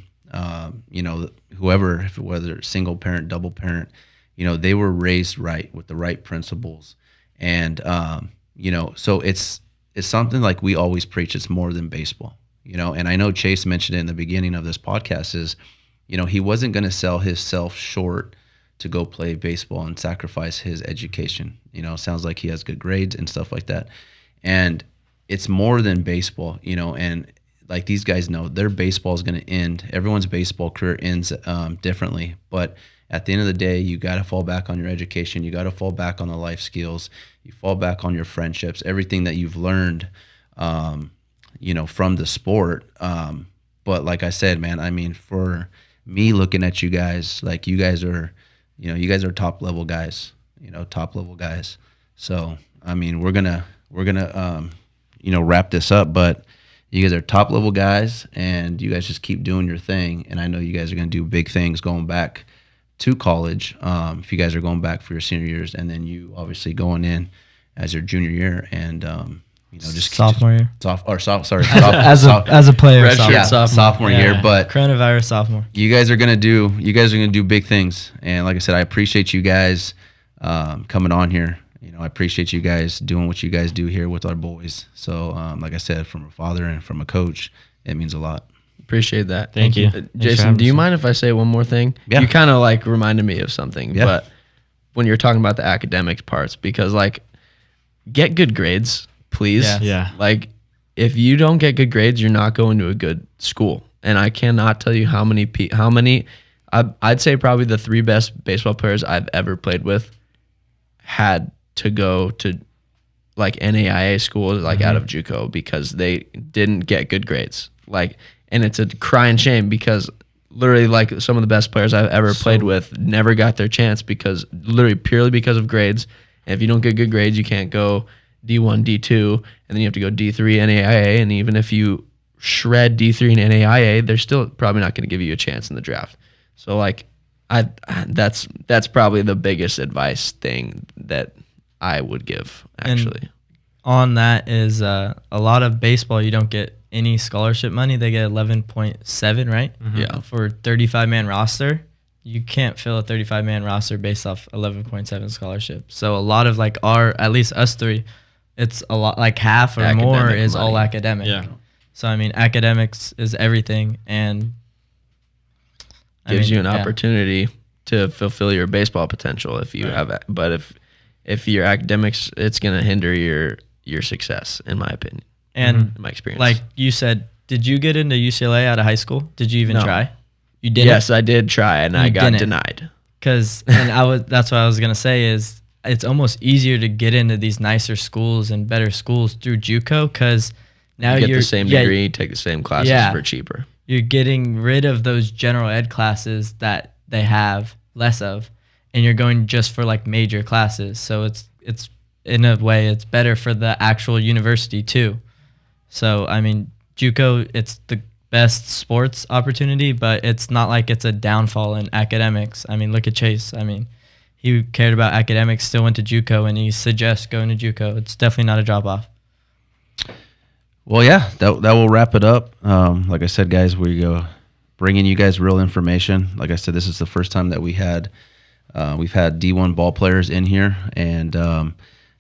Whether single parent, double parent, they were raised right with the right principles. And, so it's something like we always preach. It's more than baseball, and I know Chase mentioned it in the beginning of this podcast is, he wasn't going to sell himself short to go play baseball and sacrifice his education. Sounds like he has good grades and stuff like that. And it's more than baseball, and like these guys know their baseball is going to end. Everyone's baseball career ends differently, but at the end of the day, you got to fall back on your education. You got to fall back on the life skills. You fall back on your friendships, everything that you've learned, from the sport. But like I said, man, I mean, for me looking at you guys, like you guys are top level guys, top level guys. So, I mean, we're gonna wrap this up, but you guys are top level guys, and you guys just keep doing your thing. And I know you guys are going to do big things going back to college. If you guys are going back for your senior years, and then you obviously going in as your junior year, and just sophomore year. As a player, sophomore year. But coronavirus sophomore. You guys are gonna do big things. And like I said, I appreciate you guys coming on here. I appreciate you guys doing what you guys do here with our boys. So, like I said, from a father and from a coach, it means a lot. Appreciate that. Thank you. Jason, do you mind if I say one more thing? Yeah. You kind of like reminded me of something, Yeah. but when you're talking about the academic parts, because like get good grades, please. Yeah. Like if you don't get good grades, you're not going to a good school. And I cannot tell you how many, I'd say probably the three best baseball players I've ever played with had to go to like NAIA schools, like out of JUCO, because they didn't get good grades. Like, and it's a crying shame because literally like some of the best players I've ever played with never got their chance because literally purely because of grades. And if you don't get good grades, you can't go D1, D2, and then you have to go D3 NAIA. And even if you shred D3 and NAIA, they're still probably not going to give you a chance in the draft. So like that's probably the biggest advice thing that I would give, And actually. on that is a lot of baseball, you don't get any scholarship money. They get 11.7, right? Yeah. For 35-man roster. You can't fill a 35-man roster based off 11.7 scholarship. So a lot of like at least us three, it's a lot, like half or more Academic is all money. academic. Yeah. So I mean, academics is everything, and Gives you an yeah. opportunity to fulfill your baseball potential if you have it. But if your academics, it's going to hinder your success, in my opinion, And in my experience. like you said, did you get into UCLA out of high school? Did you even No. try? You didn't? Yes, I did try, and I You got didn't. denied. That's what I was gonna say is it's almost easier to get into these nicer schools and better schools through JUCO because now You get you're the same degree, take the same classes Yeah. for cheaper. You're getting rid of those general ed classes that they have less of, and you're going just for like major classes. So it's in a way it's better for the actual university too. So I mean, JUCO, it's the best sports opportunity, but it's not like it's a downfall in academics. I mean, look at Chase. I mean, he cared about academics, still went to JUCO, and he suggests going to JUCO. It's definitely not a drop off. Well, yeah, that will wrap it up. Like I said, guys, we go bringing you guys real information. Like I said, this is the first time that we've had D1 ball players in here, and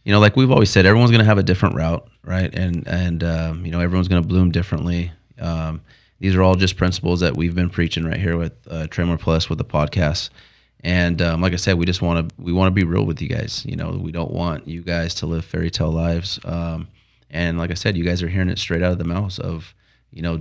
like we've always said, everyone's going to have a different route, right? And everyone's going to bloom differently. These are all just principles that we've been preaching right here with Tramor Plus with the podcast. And like I said, we want to be real with you guys. We don't want you guys to live fairy tale lives. And like I said, you guys are hearing it straight out of the mouths of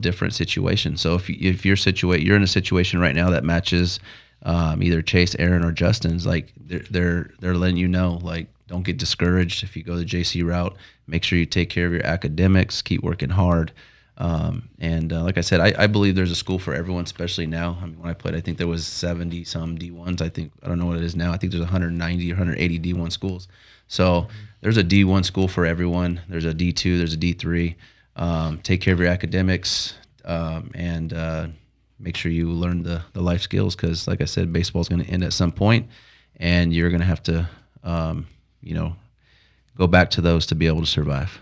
different situations. So if you're in a situation right now that matches either Chase, Aaron, or Justin's, like they're letting you know, like, don't get discouraged if you go the JC route. Make sure you take care of your academics, keep working hard. And like I said, I believe there's a school for everyone, especially now. I mean, when I played, I think there was 70 some D1s. I don't know what it is now. I think there's 190 or 180 D1 schools. So there's a D1 school for everyone. There's a D2, there's a D3. Take care of your academics, and make sure you learn the life skills, because like I said, baseball is going to end at some point, and you're going to have to, go back to those to be able to survive.